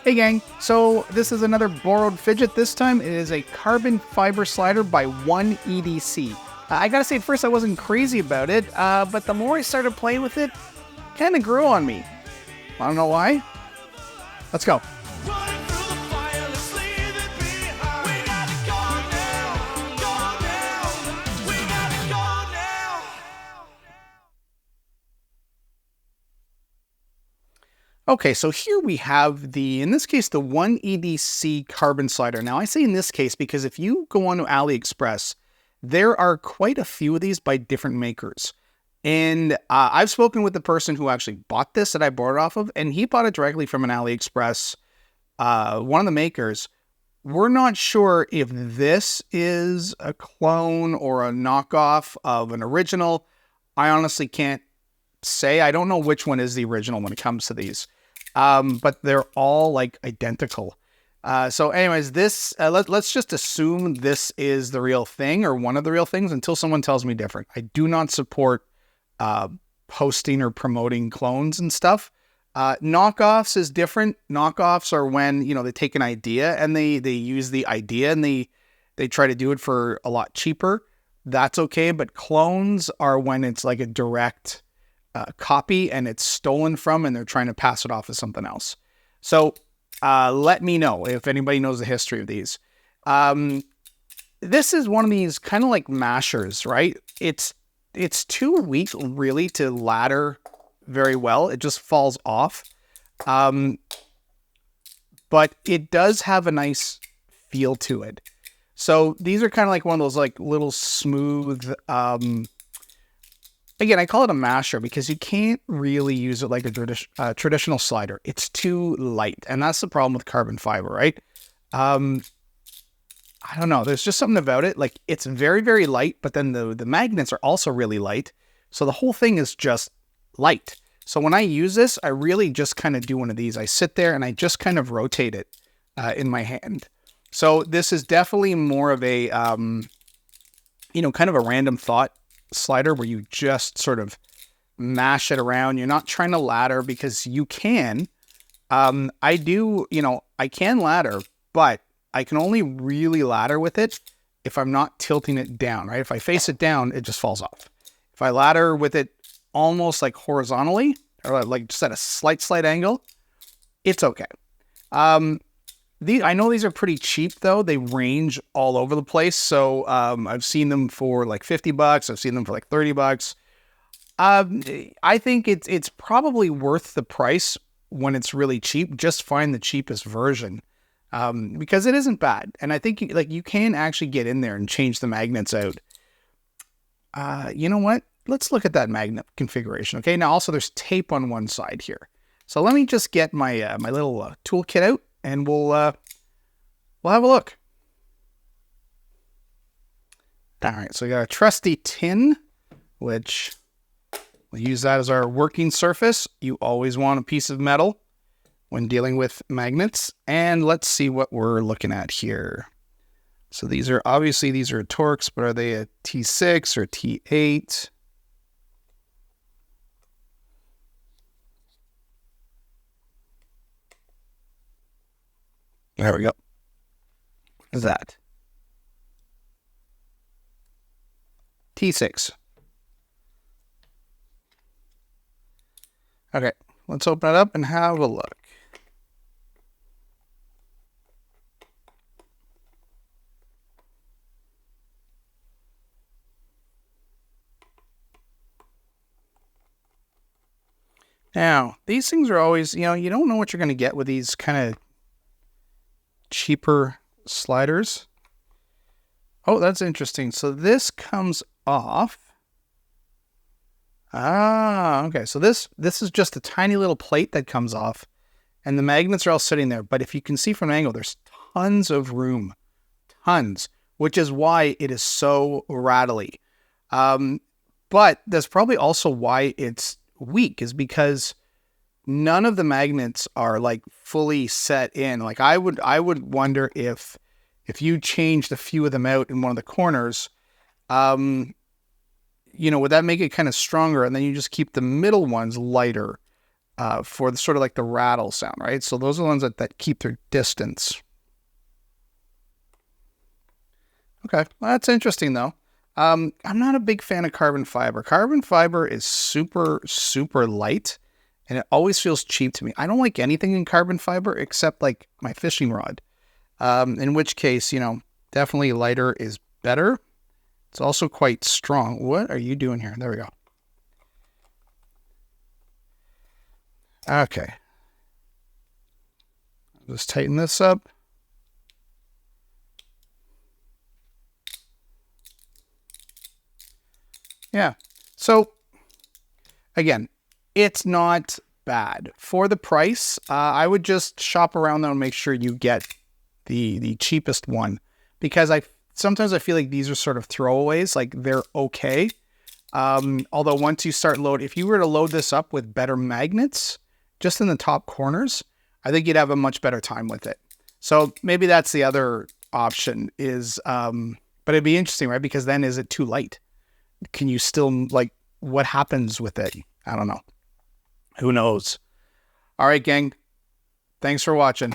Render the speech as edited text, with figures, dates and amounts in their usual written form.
Hey gang, so this is another borrowed fidget. This time it is a carbon fiber slider by One EDC. I gotta say at first I wasn't crazy about it, but the more I started playing with it, it kind of grew on me. I don't know why. Let's go. Okay, so here we have in this case, the One EDC Carbon slider. Now I say in this case because if you go on to AliExpress, there are quite a few of these by different makers. And I've spoken with the person who actually bought this that I bought it off of, and he bought it directly from an AliExpress, one of the makers. We're not sure if this is a clone or a knockoff of an original. I honestly can't say. I don't know which one is the original when it comes to these, but they're all like identical. So anyways, this let's just assume this is the real thing or one of the real things until someone tells me different. I do not support posting or promoting clones and stuff. Knockoffs is different. Knockoffs are when, you know, they take an idea and they use the idea and they try to do it for a lot cheaper. That's okay. But clones are when it's like a direct copy and it's stolen from and they're trying to pass it off as something else. So let me know if anybody knows the history of these. This is one of these kind of like mashers, right? It's too weak really to ladder very well. It just falls off. But it does have a nice feel to it. So these are kind of like one of those like little smooth, again, I call it a masher because you can't really use it like a traditional slider. It's too light. And that's the problem with carbon fiber, right? I don't know. There's just something about it. Like it's very, very light, but then the magnets are also really light. So the whole thing is just light. So when I use this, I really just kind of do one of these. I sit there and I just kind of rotate it in my hand. So this is definitely more of a, you know, kind of a random thought slider where you just sort of mash it around. You're not trying to ladder because you can. I do, you know, I can ladder, but I can only really ladder with it if I'm not tilting it down, right? If I face it down, it just falls off. If I ladder with it almost like horizontally or like just at a slight angle, it's okay. I know these are pretty cheap though. They range all over the place. So I've seen them for like $50. I've seen them for like $30. I think it's probably worth the price when it's really cheap. Just find the cheapest version because it isn't bad. And I think you can actually get in there and change the magnets out. You know what? Let's look at that magnet configuration. Okay. Now also there's tape on one side here. So let me just get my my little toolkit out. And we'll have a look. All right, so we got a trusty tin, which we'll use that as our working surface. You always want a piece of metal when dealing with magnets. And let's see what we're looking at here. So these are Torx, but are they a T6 or T8? There we go. What is that? T6. Okay, let's open it up and have a look. Now, these things are always, you know, you don't know what you're going to get with these kind of cheaper sliders. Oh, that's interesting. So this comes off. Okay. So this is just a tiny little plate that comes off and the magnets are all sitting there. But if you can see from an angle, there's tons of room, which is why it is so rattly. But that's probably also why it's weak, is because none of the magnets are like fully set in. Like I would wonder if you changed a few of them out in one of the corners, you know, would that make it kind of stronger? And then you just keep the middle ones lighter. for the sort of like the rattle sound, right? So those are the ones that keep their distance. Okay, well, that's interesting though. I'm not a big fan of carbon fiber. Carbon fiber is super, super light, and it always feels cheap to me. I don't like anything in carbon fiber except like my fishing rod. In which case, you know, definitely lighter is better. It's also quite strong. What are you doing here? There we go. Okay. I'll just tighten this up. Yeah. So again, it's not bad for the price. I would just shop around though and make sure you get the cheapest one, because sometimes I feel like these are sort of throwaways. Like they're okay. Although once you start if you were to load this up with better magnets, just in the top corners, I think you'd have a much better time with it. So maybe that's the other option is, but it'd be interesting, right? Because then is it too light? Can you still, like, what happens with it? I don't know. Who knows? All right, gang. Thanks for watching.